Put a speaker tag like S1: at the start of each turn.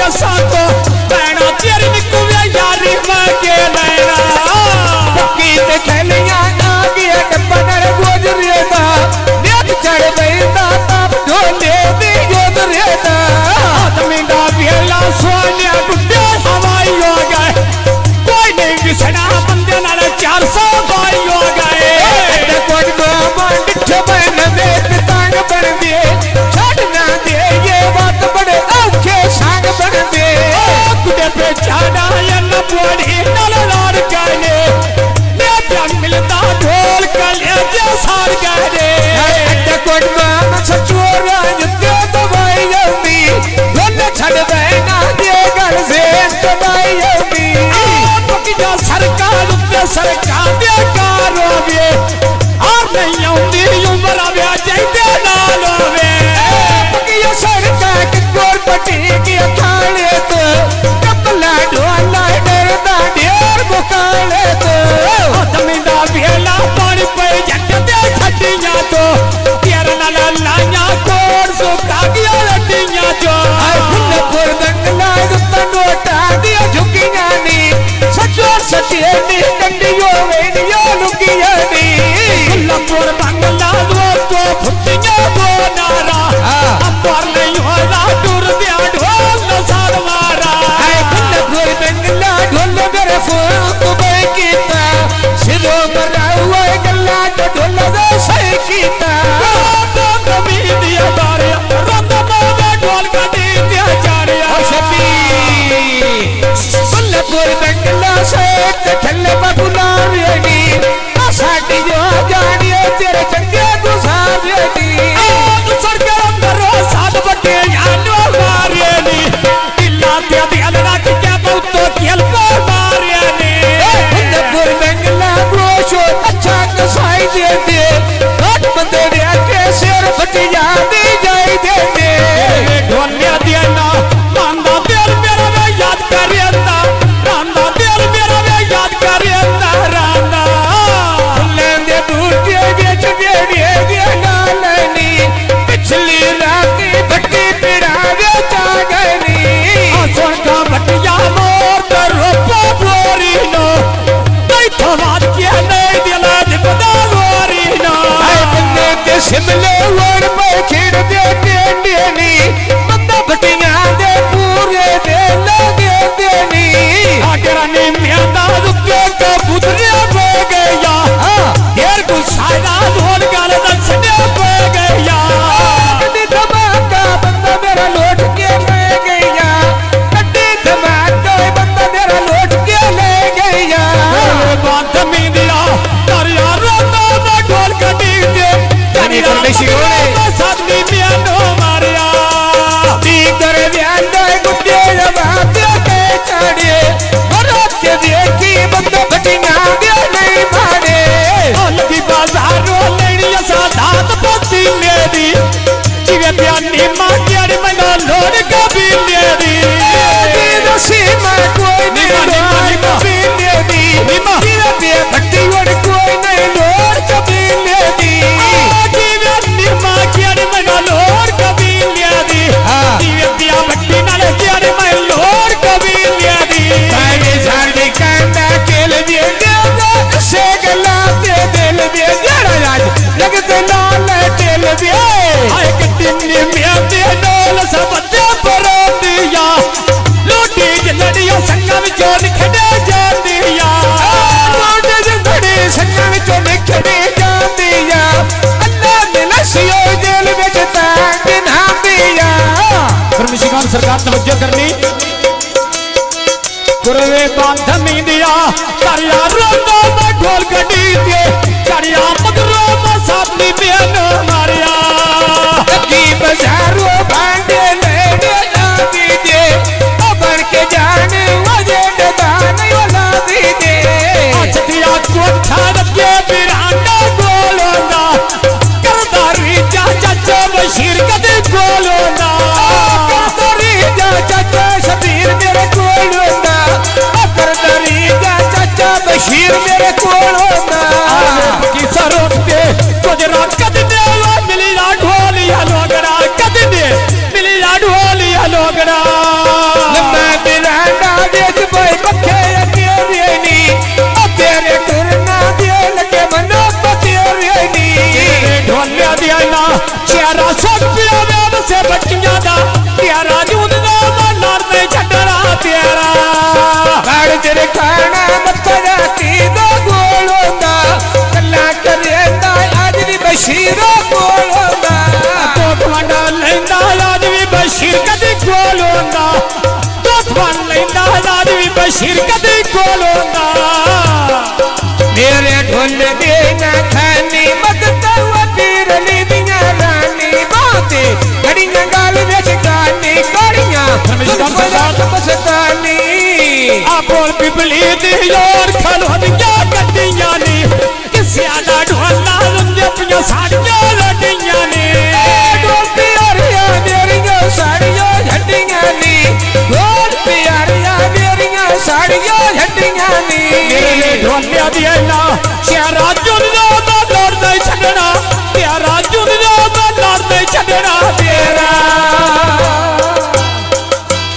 S1: असा तो भैना तेरी निकू यारी मैं के नैना
S2: पक्की ते खेलियां आ गया डब्बा गुजरे दा नेक चढ़ बैदा ताप ढोले दी गुजरे दा
S1: आदमी दा वेला सोनिया गुड्डे हवाई हो गए कोई नहीं दिसना बंदे नाल 400 बाई हो गए
S2: कोट को मंड बन में तंग बन दे छड़ ना दे ये बात बड़े औखे संग बन दे
S1: गुड्डे पे जाना या न बोड़ी नाल लाड़ गए ने प्यार मिलता ढोल कलेजे सार गए
S2: कोट में सचोरा युद्ध दवाई यमी ढोल छड़ बैना दे गल से दवाई यमी
S1: पकिया सरकार उत्ते सरकार दे कारो वे और नहीं आउंदी उम्र आवे जाइते नाल होवे
S2: पकिया सरकार के कोर पटी की अखाड़े तो कपला ढोला डरदा ढेर मुकाले तो
S1: आदमी दा वेला पानी पे जट दे खड्डियां तो तेरे नाल लाया कोर सुका गया लड्डियां जो
S2: फुल्लपुर दंगला गुत्ता नोटा दिया झुकियां नी सचोर सटिए नी कंडियो वेनियो लुकिया नी
S1: फुल्लपुर दंगला तो फुटियां दो नारा अंबर नहीं होला दूर दिया ढोल सार मारा
S2: फुल्लपुर दंगला ढोल मेरे फूक बे कीता सिरो मरा हुआ गल्ला तो ढोल दे सही कीता
S1: कमी दिया दारिया रंग मावे ढोल का दी दिया चारिया
S2: फुल्लपुर दंगला से ठल्ले बबुला रेडी साडी जो जानियो तेरे चंगे गुजार रेडी
S1: दूसर के अंदर साथ बटे यानो मारे नी दिला ते दिल रख के बहुत तो खेल को मारे नी
S2: फुल्लपुर दंगला गोशो अच्छा कसाई दे दे हट बंदे के सिर फटिया दी जाई दे दे
S1: ढोलिया देना रांदा दिल मेरा वे याद करियंदा रांदा दिल मेरा वे याद करियंदा रांदा
S2: फुल्ले दे बूटे बेच देड़िए दे नालनी पिछली राती भट्टी पिड़ा वे जागनी
S1: सुन का बटिया मोर कर रोपो बोरी नो नहीं तो बात के नहीं दिला दिपदा बोरी नो
S2: आए बंदे ते सिमले वड़ पे खिड़ दे देनी बंदा भटिया दे पूरे दे लगे देनी
S1: आगरा ने मेरा रुके तो बुधरे पे गया देर को सारा ढोल गाल दसने पे गया
S2: कड्डी धमाका बंदा मेरा लौट के ले गया कड्डी धमाका बंदा मेरा लौट के ले गया
S1: बात में दिया दरिया रोता में ढोल कटी दे
S2: जानी परदेशी होने
S1: साथी मियानो मारिया
S2: ती कर व्यांदा गुड्डे जवाब के चढ़े रात के देखी बंदा भटिया दे नहीं मारे
S1: लगी बाजारो लेनी साधात पोती लेदी जिवे प्यानी मां तेरी मना लोड़ कभी लेदी
S2: रसी में कोई नहीं कभी लेदी जिवे पे भट्टी और कोई नहीं लोड़ कभी लेदी
S1: जिवे निमा तेरी मना लोड़ कभी लेदी जिवे पिया भट्टी नाल तेरी मैं लोड़ कभी लेदी
S2: पानी झाड़ी कांदा केल दे दे से गला दे दिल दे जरा आज लगते लाल तेल दे
S1: आए कटिनी में दे नोल सब दे पर दिया लूटी जलड़िया संगम चोल खड़े जा दिया
S2: लूटी जलड़ी संगम चोल खड़े जा दिया अल्लाह ने नसियो जेल में तांग ना दिया
S1: परमिशन सरकार तवज्जो करनी कुरवे बांध में दिया दरिया रोंदा में ढोल गडी दे चढ़िया मगरो में साथी बेनो मारिया
S2: की बाजारों भांडे लेने जाती दे अबर के जाने वजे दान वाला दी दे
S1: अचतिया कोठा के बिरांडा गोलोंदा करदारी चाचा बशीर कदे गोलोंदा
S2: करदारी चाचा शबीर मेरे गोलोंदा करदारी चाचा बशीर मेरे गोलोंदा
S1: की सरोते तुझरा कदने मिली ढोलिया लोगड़ा कदने मिली ढोलिया लोगड़ा
S2: बोए पखे तेरे नी ओ तेरे टुरना दे लगे मनो तेरे नी
S1: ढोलिया दिया ना चेहरा सब पिया वेद से बच्चियां दा तेरा दूध दा नार में छटरा तेरा
S2: बाड़ तेरे खाना मत जाती दो गोलोंदा कल्ला करेंदा आज भी बशीरो गोलोंदा
S1: तो खंडा लेंदा आज भी बशीर कदी गोलोंदा तो खंड लेंदा आज भी बशीर कदी गोलोंदा
S2: मेरे ढोल दे ना खानी मत तवा पीरली बिना रानी बाते घड़ियां गाल बेच गानी कड़ियां बसतानी
S1: आपोल पिपली दी और खलोदियां गड्डियां नी किसे आला ढोला लुंजे पिया साड़ियां लड्डियां नी
S2: ढोल प्यारिया मेरियां साड़ियां झड्डियां नी ढोल प्यारिया मेरियां साड़ियां झड्डियां नी
S1: ढोलिया दिया ना शहरा